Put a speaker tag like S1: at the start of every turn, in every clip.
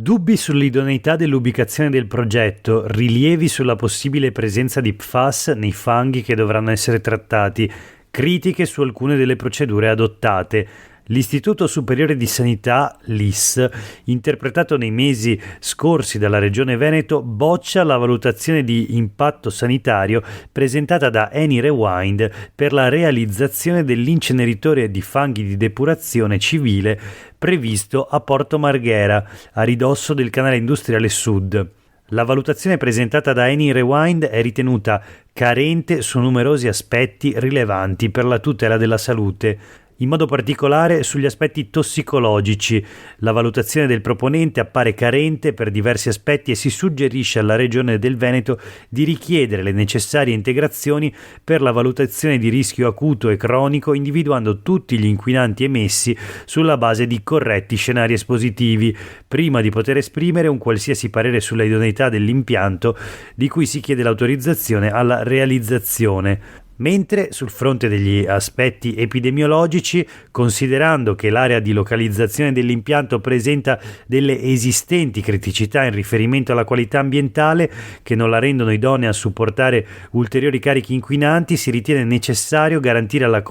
S1: Dubbi sull'idoneità dell'ubicazione del progetto, rilievi sulla possibile presenza di PFAS nei fanghi che dovranno essere trattati, critiche su alcune delle procedure adottate. L'Istituto Superiore di Sanità, l'IS, interpretato nei mesi scorsi dalla Regione Veneto, boccia la valutazione di impatto sanitario presentata da Eni Rewind per la realizzazione dell'inceneritore di fanghi di depurazione civile previsto a Porto Marghera, a ridosso del canale industriale sud. La valutazione presentata da Eni Rewind è ritenuta carente su numerosi aspetti rilevanti per la tutela della salute, in modo particolare sugli aspetti tossicologici. La valutazione del proponente appare carente per diversi aspetti e si suggerisce alla Regione del Veneto di richiedere le necessarie integrazioni per la valutazione di rischio acuto e cronico, individuando tutti gli inquinanti emessi sulla base di corretti scenari espositivi, prima di poter esprimere un qualsiasi parere sulla idoneità dell'impianto di cui si chiede l'autorizzazione alla realizzazione. Mentre sul fronte degli aspetti epidemiologici, considerando che l'area di localizzazione dell'impianto presenta delle esistenti criticità in riferimento alla qualità ambientale che non la rendono idonea a supportare ulteriori carichi inquinanti, si ritiene necessario garantire alle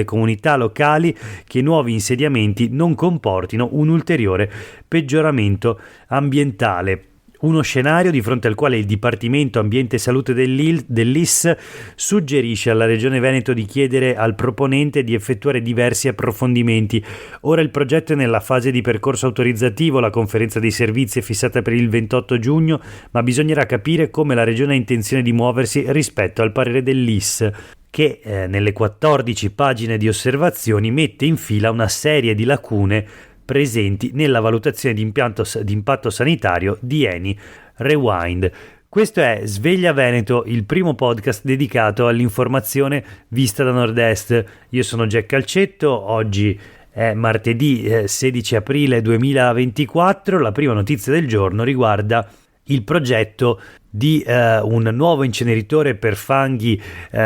S1: comunità locali che nuovi insediamenti non comportino un ulteriore peggioramento ambientale. Uno scenario di fronte al quale il Dipartimento Ambiente e Salute dell'IS suggerisce alla Regione Veneto di chiedere al proponente di effettuare diversi approfondimenti. Ora il progetto è nella fase di percorso autorizzativo, la conferenza dei servizi è fissata per il 28 giugno, ma bisognerà capire come la Regione ha intenzione di muoversi rispetto al parere dell'IS, che nelle 14 pagine di osservazioni mette in fila una serie di lacune presenti nella valutazione di impatto sanitario di Eni Rewind. Questo è Sveglia Veneto, il primo podcast dedicato all'informazione vista da nord-est. Io sono Jack Calcetto, oggi è martedì 16 aprile 2024. La prima notizia del giorno riguarda il progetto di un nuovo inceneritore per fanghi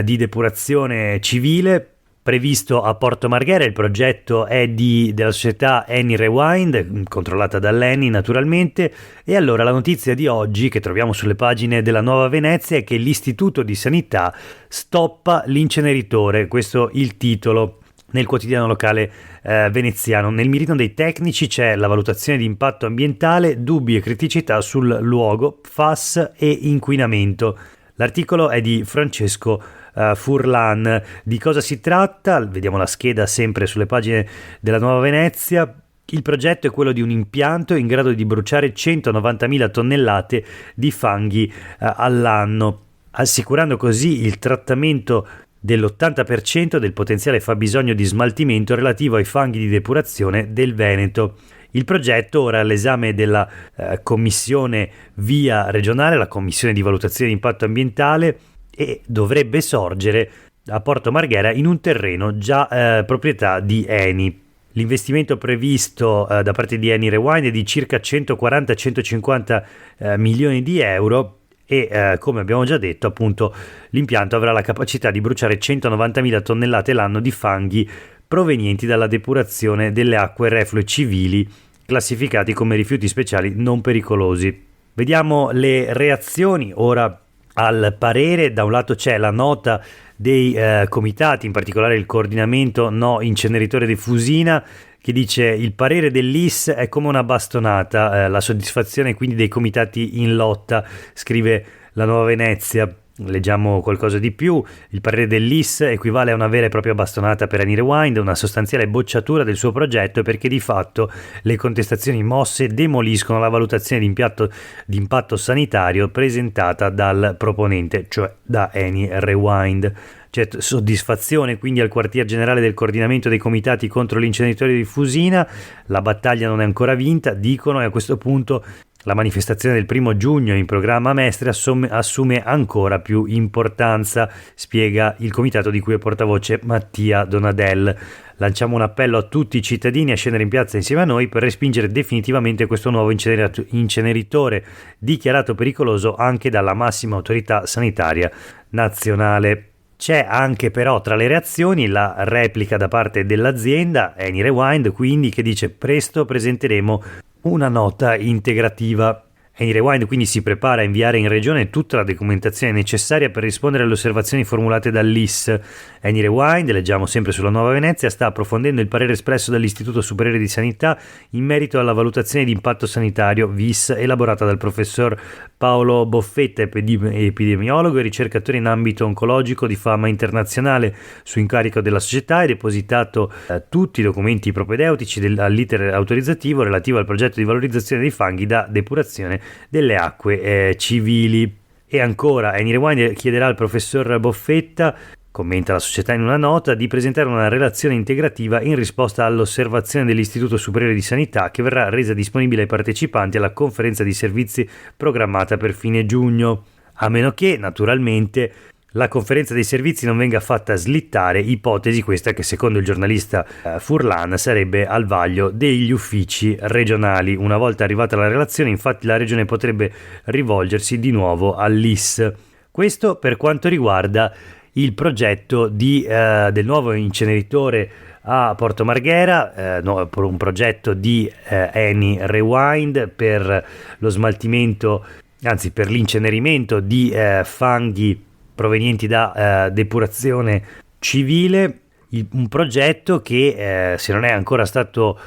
S1: di depurazione civile previsto a Porto Marghera. Il progetto è della società Eni Rewind, controllata dall'Eni naturalmente. E allora la notizia di oggi che troviamo sulle pagine della Nuova Venezia è che l'Istituto di Sanità stoppa l'inceneritore, questo il titolo nel quotidiano locale veneziano. Nel mirino dei tecnici c'è la valutazione di impatto ambientale, dubbi e criticità sul luogo, PFAS e inquinamento. L'articolo è di Francesco Furlan. Di cosa si tratta? Vediamo la scheda sempre sulle pagine della Nuova Venezia. Il progetto è quello di un impianto in grado di bruciare 190.000 tonnellate di fanghi all'anno, assicurando così il trattamento dell'80% del potenziale fabbisogno di smaltimento relativo ai fanghi di depurazione del Veneto. Il progetto ora è all'esame della commissione VIA regionale, la commissione di valutazione di impatto ambientale, e dovrebbe sorgere a Porto Marghera in un terreno già proprietà di Eni. L'investimento previsto da parte di Eni Rewind è di circa 140-150 milioni di euro e come abbiamo già detto, appunto, l'impianto avrà la capacità di bruciare 190.000 tonnellate l'anno di fanghi provenienti dalla depurazione delle acque reflue civili classificati come rifiuti speciali non pericolosi. Vediamo le reazioni ora al parere. Da un lato c'è la nota dei comitati, in particolare il coordinamento No Inceneritore di Fusina, che dice: il parere dell'IS è come una bastonata, la soddisfazione quindi dei comitati in lotta, scrive la Nuova Venezia. Leggiamo qualcosa di più. Il parere dell'IS equivale a una vera e propria bastonata per Eni Rewind, una sostanziale bocciatura del suo progetto, perché di fatto le contestazioni mosse demoliscono la valutazione di impatto sanitario presentata dal proponente, cioè da Eni Rewind. C'è soddisfazione quindi al quartier generale del coordinamento dei comitati contro l'inceneritore di Fusina. La battaglia non è ancora vinta, dicono, e a questo punto la manifestazione del 1 giugno in programma a Mestre assume ancora più importanza, spiega il comitato di cui è portavoce Mattia Donadel. Lanciamo un appello a tutti i cittadini a scendere in piazza insieme a noi per respingere definitivamente questo nuovo inceneritore dichiarato pericoloso anche dalla massima autorità sanitaria nazionale. C'è anche però tra le reazioni la replica da parte dell'azienda Eni Rewind, quindi, che dice: presto presenteremo una nota integrativa. AnyRewind quindi si prepara a inviare in regione tutta la documentazione necessaria per rispondere alle osservazioni formulate dall'IS. AnyRewind, leggiamo sempre sulla Nuova Venezia, sta approfondendo il parere espresso dall'Istituto Superiore di Sanità in merito alla valutazione di impatto sanitario VIS elaborata dal professor Paolo Boffetta, epidemiologo e ricercatore in ambito oncologico di fama internazionale, su incarico della società, e depositato tutti i documenti propedeutici all'iter autorizzativo relativo al progetto di valorizzazione dei fanghi da depurazione delle acque civili. E ancora AnyRewind chiederà al professor Boffetta, commenta la società in una nota, di presentare una relazione integrativa in risposta all'osservazione dell'Istituto Superiore di Sanità, che verrà resa disponibile ai partecipanti alla conferenza di servizi programmata per fine giugno, a meno che naturalmente la conferenza dei servizi non venga fatta slittare, ipotesi questa che secondo il giornalista Furlan sarebbe al vaglio degli uffici regionali. Una volta arrivata la relazione, infatti, la regione potrebbe rivolgersi di nuovo all'IS. Questo per quanto riguarda il progetto del nuovo inceneritore a Porto Marghera, un progetto di AnyRewind per lo smaltimento, anzi per l'incenerimento di fanghi provenienti da depurazione civile, un progetto che se non è ancora stato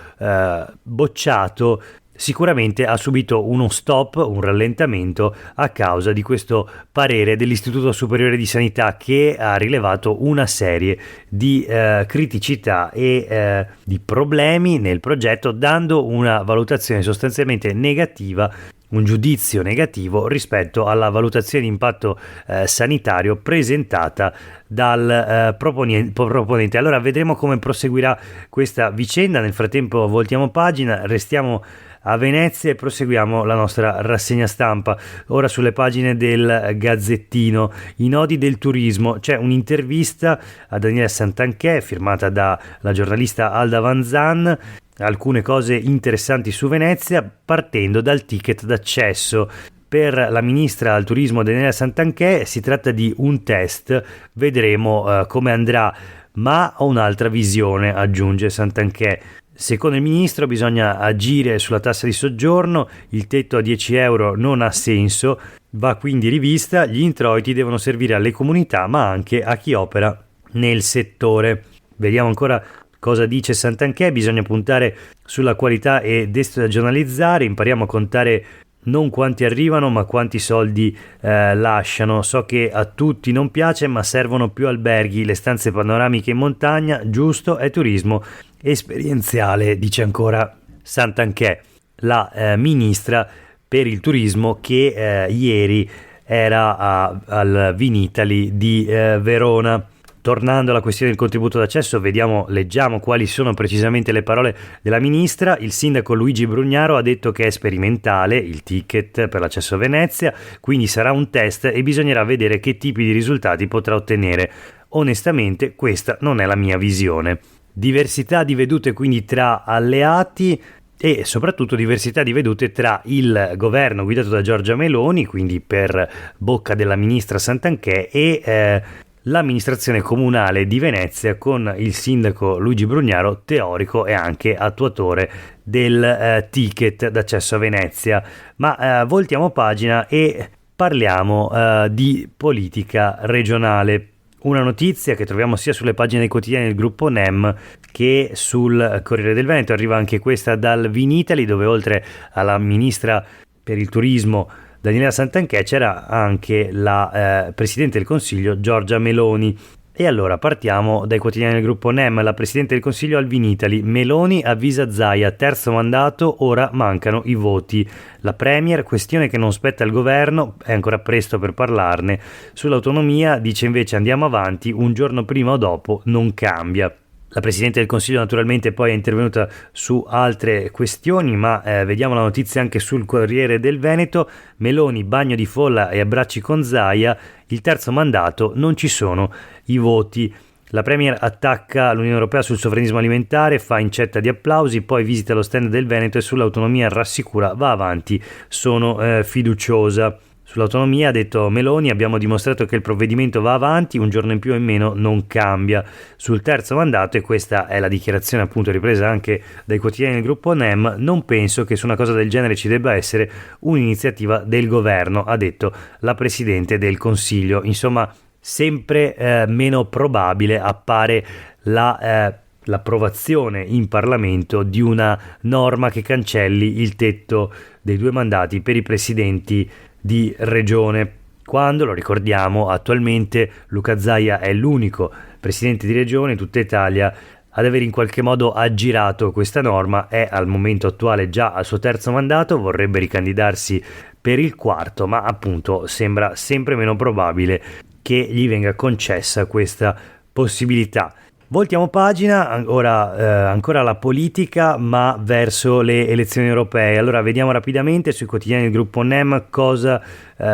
S1: bocciato sicuramente ha subito uno stop, un rallentamento a causa di questo parere dell'Istituto Superiore di Sanità, che ha rilevato una serie di criticità e di problemi nel progetto, dando una valutazione sostanzialmente negativa, un giudizio negativo rispetto alla valutazione di impatto sanitario presentata dal proponente. Allora vedremo come proseguirà questa vicenda. Nel frattempo voltiamo pagina, restiamo a Venezia e proseguiamo la nostra rassegna stampa. Ora sulle pagine del Gazzettino, i nodi del turismo, c'è un'intervista a Daniela Santanchè firmata dalla giornalista Alda Vanzan, alcune cose interessanti su Venezia, partendo dal ticket d'accesso. Per la ministra al turismo Daniela Santanchè si tratta di un test, vedremo come andrà, ma ho un'altra visione, aggiunge Santanchè. Secondo il ministro bisogna agire sulla tassa di soggiorno, il tetto a 10 euro non ha senso, va quindi rivista, gli introiti devono servire alle comunità ma anche a chi opera nel settore. Vediamo ancora cosa dice Santanchè: bisogna puntare sulla qualità e destagionalizzare, impariamo a contare non quanti arrivano ma quanti soldi lasciano. So che a tutti non piace, ma servono più alberghi, le stanze panoramiche in montagna, giusto, è turismo esperienziale, dice ancora Santanchè, la ministra per il turismo, che ieri era al Vinitaly di Verona. Tornando alla questione del contributo d'accesso, leggiamo quali sono precisamente le parole della ministra. Il sindaco Luigi Brugnaro ha detto che è sperimentale il ticket per l'accesso a Venezia, quindi sarà un test e bisognerà vedere che tipi di risultati potrà ottenere. Onestamente questa non è la mia visione. Diversità di vedute quindi tra alleati e soprattutto diversità di vedute tra il governo guidato da Giorgia Meloni, quindi per bocca della ministra Santanchè, e l'amministrazione comunale di Venezia con il sindaco Luigi Brugnaro, teorico e anche attuatore del ticket d'accesso a Venezia. Ma voltiamo pagina e parliamo di politica regionale. Una notizia che troviamo sia sulle pagine dei quotidiani del gruppo NEM che sul Corriere del Veneto, arriva anche questa dal Vinitaly, dove oltre alla ministra per il turismo Daniela Santanchè c'era anche la Presidente del Consiglio Giorgia Meloni. E allora partiamo dai quotidiani del gruppo NEM. La Presidente del Consiglio al Vinitaly: Meloni avvisa Zaia, terzo mandato, ora mancano i voti. La Premier: questione che non spetta al governo, è ancora presto per parlarne. Sull'autonomia dice invece andiamo avanti, un giorno prima o dopo non cambia. La Presidente del Consiglio naturalmente poi è intervenuta su altre questioni, ma vediamo la notizia anche sul Corriere del Veneto. Meloni, bagno di folla e abbracci con Zaia, il terzo mandato, non ci sono i voti. La Premier attacca l'Unione Europea sul sovranismo alimentare, fa incetta di applausi, poi visita lo stand del Veneto e sull'autonomia rassicura, va avanti, sono fiduciosa. Sull'autonomia ha detto Meloni: abbiamo dimostrato che il provvedimento va avanti, un giorno in più o in meno non cambia. Sul terzo mandato, e questa è la dichiarazione appunto ripresa anche dai quotidiani del gruppo NEM, non penso che su una cosa del genere ci debba essere un'iniziativa del governo, ha detto la Presidente del Consiglio. Insomma, sempre meno probabile appare l'approvazione in Parlamento di una norma che cancelli il tetto dei 2 mandati per i presidenti di regione, quando, lo ricordiamo, attualmente Luca Zaia è l'unico presidente di regione in tutta Italia ad aver in qualche modo aggirato questa norma. È al momento attuale già al suo terzo mandato, vorrebbe ricandidarsi per il quarto, ma appunto sembra sempre meno probabile che gli venga concessa questa possibilità. Voltiamo pagina, ora ancora la politica, ma verso le elezioni europee. Allora vediamo rapidamente sui quotidiani del gruppo NEM cosa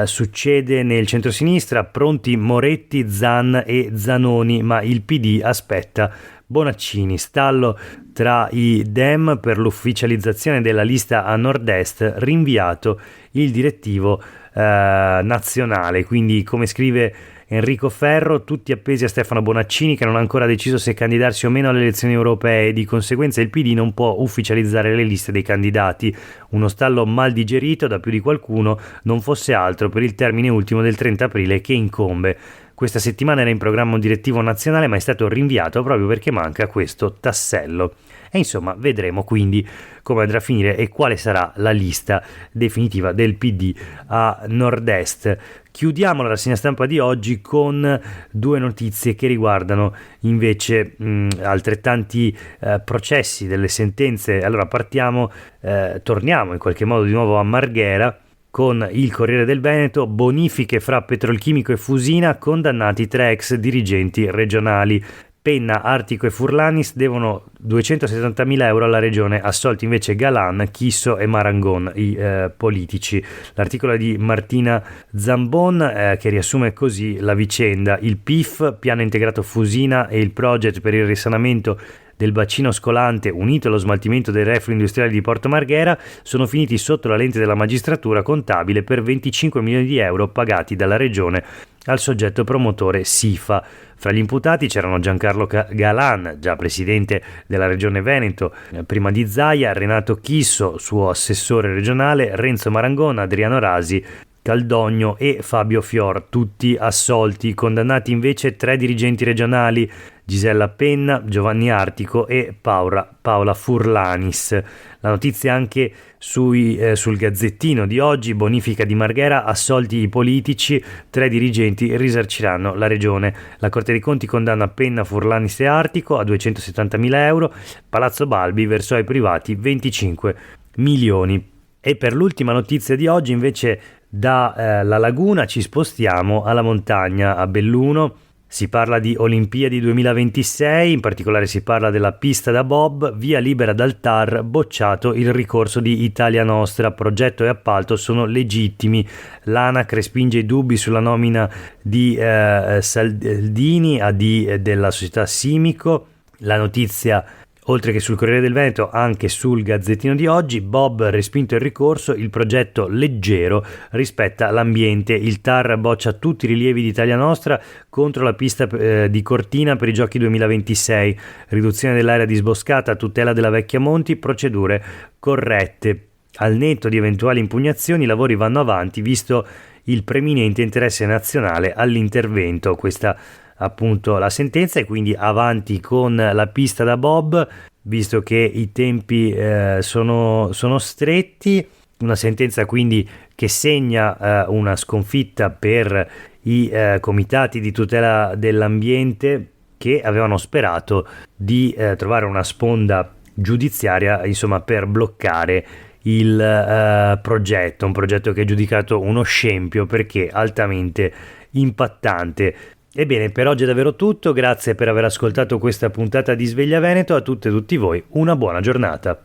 S1: succede nel centrosinistra. Pronti Moretti, Zan e Zanoni, ma il PD aspetta Bonaccini. Stallo tra i Dem per l'ufficializzazione della lista a nord-est, rinviato il direttivo nazionale. Quindi, come scrive Enrico Ferro, tutti appesi a Stefano Bonaccini, che non ha ancora deciso se candidarsi o meno alle elezioni europee, e di conseguenza il PD non può ufficializzare le liste dei candidati. Uno stallo mal digerito da più di qualcuno, non fosse altro per il termine ultimo del 30 aprile che incombe. Questa settimana era in programma un direttivo nazionale, ma è stato rinviato proprio perché manca questo tassello. E insomma, vedremo quindi come andrà a finire e quale sarà la lista definitiva del PD a nord-est. Chiudiamo la rassegna stampa di oggi con 2 notizie che riguardano invece altrettanti processi, delle sentenze. Allora torniamo in qualche modo di nuovo a Marghera, con il Corriere del Veneto: bonifiche fra Petrolchimico e Fusina, condannati 3 ex dirigenti regionali. Penna, Artico e Furlanis devono 270.000 euro alla regione, assolti invece Galan, Chisso e Marangon, i politici. L'articolo è di Martina Zambon, che riassume così la vicenda: il PIF, piano integrato Fusina, e il project per il risanamento del bacino scolante unito allo smaltimento dei reflui industriali di Porto Marghera sono finiti sotto la lente della magistratura contabile per 25 milioni di euro pagati dalla regione al soggetto promotore SIFA. Fra gli imputati c'erano Giancarlo Galan, già presidente della regione Veneto prima di Zaia, Renato Chisso, suo assessore regionale, Renzo Marangon, Adriano Rasi, Caldogno e Fabio Fior, tutti assolti. Condannati invece 3 dirigenti regionali: Gisella Penna, Giovanni Artico e Paola Furlanis. La notizia anche sul Gazzettino di oggi: bonifica di Marghera, assolti i politici, 3 dirigenti risarciranno la regione. La Corte dei Conti condanna Penna, Furlanis e Artico a 270.000 euro. Palazzo Balbi versò ai privati 25 milioni. E per l'ultima notizia di oggi invece da La Laguna ci spostiamo alla montagna, a Belluno. Si parla di Olimpiadi 2026, in particolare si parla della pista da bob, via libera dal TAR, bocciato il ricorso di Italia Nostra, progetto e appalto sono legittimi. L'ANAC respinge i dubbi sulla nomina di Saldini della società Simico. La notizia, oltre che sul Corriere del Veneto, anche sul Gazzettino di oggi: Bob, respinto il ricorso, il progetto leggero rispetta l'ambiente, il TAR boccia tutti i rilievi di Italia Nostra contro la pista di Cortina per i Giochi 2026, riduzione dell'area disboscata, tutela della Vecchia Monti, procedure corrette. Al netto di eventuali impugnazioni i lavori vanno avanti visto il preminente interesse nazionale all'intervento. Questa appunto la sentenza, e quindi avanti con la pista da bob visto che i tempi sono stretti. Una sentenza quindi che segna una sconfitta per i comitati di tutela dell'ambiente, che avevano sperato di trovare una sponda giudiziaria, insomma, per bloccare il progetto, un progetto che è giudicato uno scempio perché altamente impattante. Ebbene, per oggi è davvero tutto, grazie per aver ascoltato questa puntata di Sveglia Veneto. A tutte e tutti voi una buona giornata.